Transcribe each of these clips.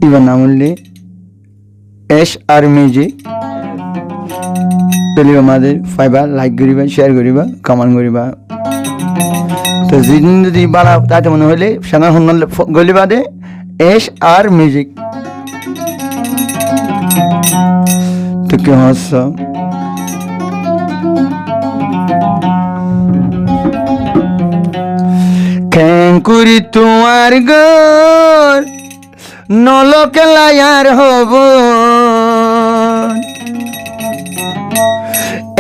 ইবার নাম হলে SR music. চলিব মাঝে ফাইবা লাইক করিবা, শেয়ার করিবা, কমেন্ট করিবা। তো যেদিন যদি বালা তাতে মনে হলে সেনা শুনলে গলিবা দে SR মিউজিক। তো কি হস খেঙ্কুরি তোমার গর নলকে লায়ার হব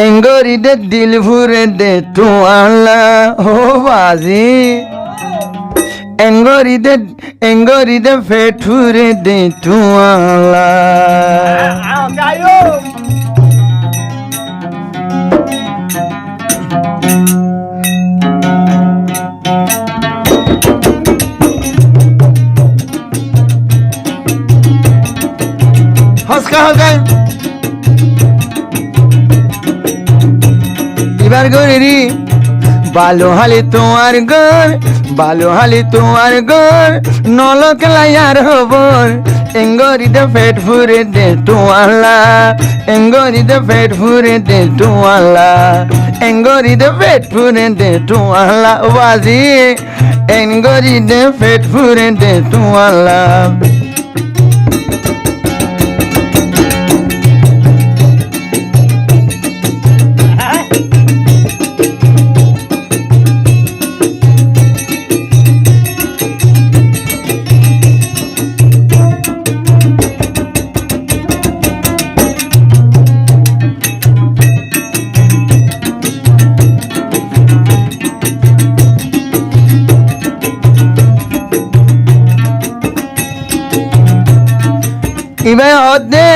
এঙ্গরি দে দিল ভুরে দে তোয়ালা হো বাজি এঙ্গরি দে ফেঠুরে দে তোয়ালা। হসকা হসকাই এবার গরি বালো হালি তোমার গর, বালো হালি তোমার গর নলক লাইয়ার হবর এঙ্গরি দে পেট ফুরে দে তোয়ালা এঙ্গরি দে পেট ফুরে দে তোয়ালা এঙ্গরি দে পেট ফুরে দে তোয়ালা বাজি এঙ্গরি দে পেট ফুরে দে তোয়ালা। ইবে হদে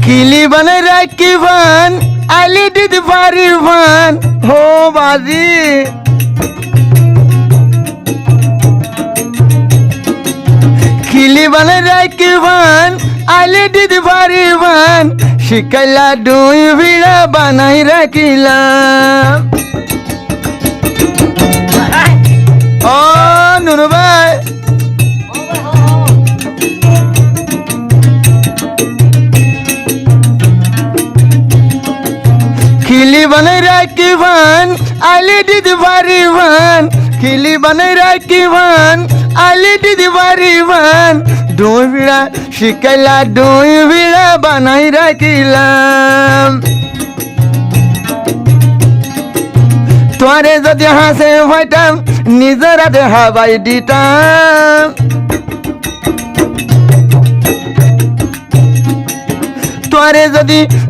কিলি বানে রাখি ভান আলি দিতে পারি ভান হো বাজি কিলি বানে রাখি ভান আলি দিতে পারি ভান শিকাইলা দুই ভিড়া বানাই রাখিলাম। ও নুনু ভাই খিলি বানাই রাখি ভান আলি দিতে পারি ভান খিলি বানাই রাখি ভান আলি দিতে পারি ভান দুই ভিড়া শিকাইলা দুই ভিড়া বানাই রাখিলাম। তোরে যদি হাসে ভাইটাম নিজের হাতে হাবাই দিতাম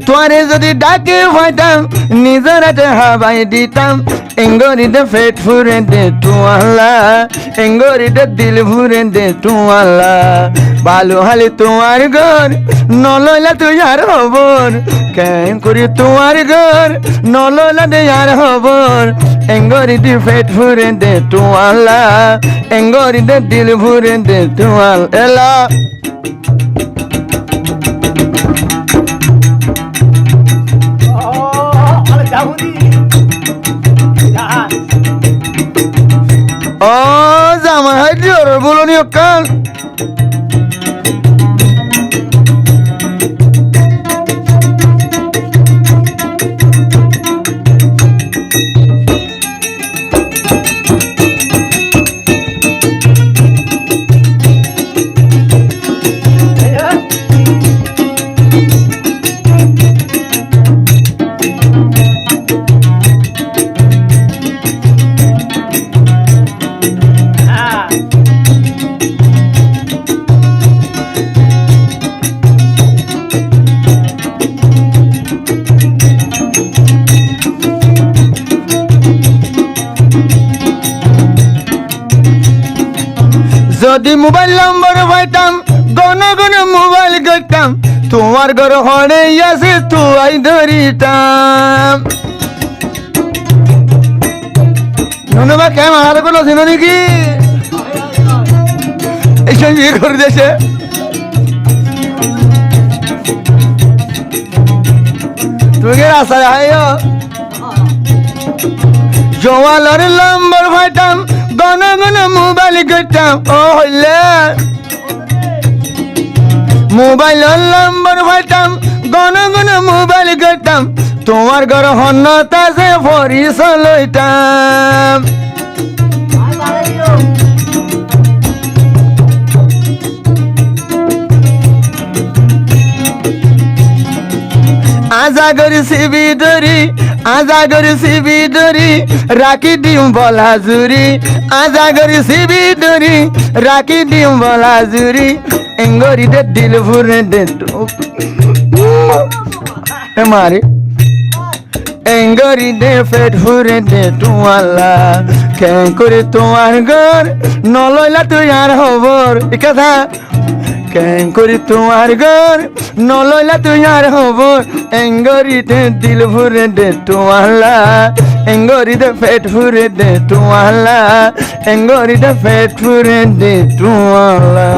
তোরে যদি ডাকে ভাইতাম নিজের হাতে হাবাই দিতাম এঙ্গরি দে পেট ফুরে দে তোয়ালা এঙ্গরি দে দিল ভুরে দে তোয়ালা বালু হালি তোমার ঘর নলইলা তুই আর হবর কেন করি তোমার ঘর নলইলা দে আর হবর এঙ্গরি দে পেট ফুরে দে তোয়ালা এঙ্গরি দে দিল ভুরে দে তোয়াল এলা। ও জামা হাইডি ওর বলনি কাল যদি মোবাইল নম্বর পাইতাম গণ গণ মোবাইল করতাম তোমার ঘর হরে আছে তুই ধরিতাম। ধন্যবাদ কেন আর কোনো ছিল নাকি এইসব বিয়ে করে দেশে তুমি রাস্তায় আয় জওয়ালের নম্বর পাইতাম গণ গণ মোবাইল করতাম ও হইলে মোবাইলের নম্বর পাইতাম গণ গণ মোবাইল করতাম তোমার ঘর হন্যতা যে পরিচয় লইতাম আজা করেছি বিদরি আজা করেছি বিদরি রাখি দিম বলা জুরি আজা করেছি বিদরি রাখি দিম বলা জুরি এঙ্গরি দে দিল ভুরে দে মারে এঙ্গরি দে পেট ভুরে দে তোমালা কেন করে তোমার ঘর নলইলা তুই আর খবর এ কথা কেন করি তোমার ঘর নলইলা তুই আর খবর এঙ্গরিতে দিল ভরে দে তোমালা এঙ্গরিতে পেট ভরে দে তোমালা এঙ্গরিতে পেট ভরে দে তোমালা